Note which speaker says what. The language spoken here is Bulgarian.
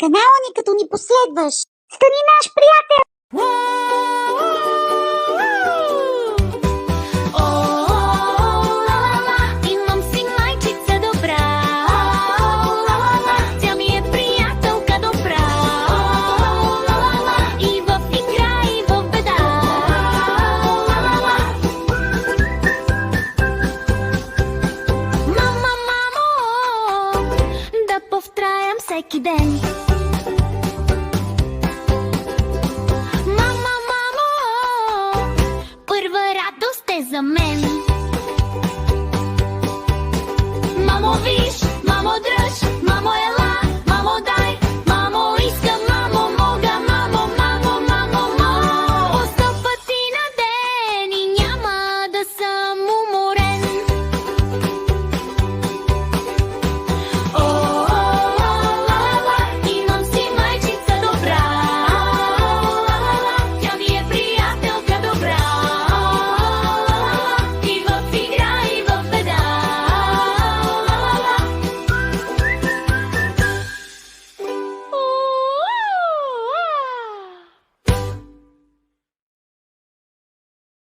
Speaker 1: канала ни, като ни последваш. Стани наш приятел!
Speaker 2: Имам си майчица добра. Тя ми е приятелка добра. И в игра, и в беда. Мамо, да повтарям всеки ден.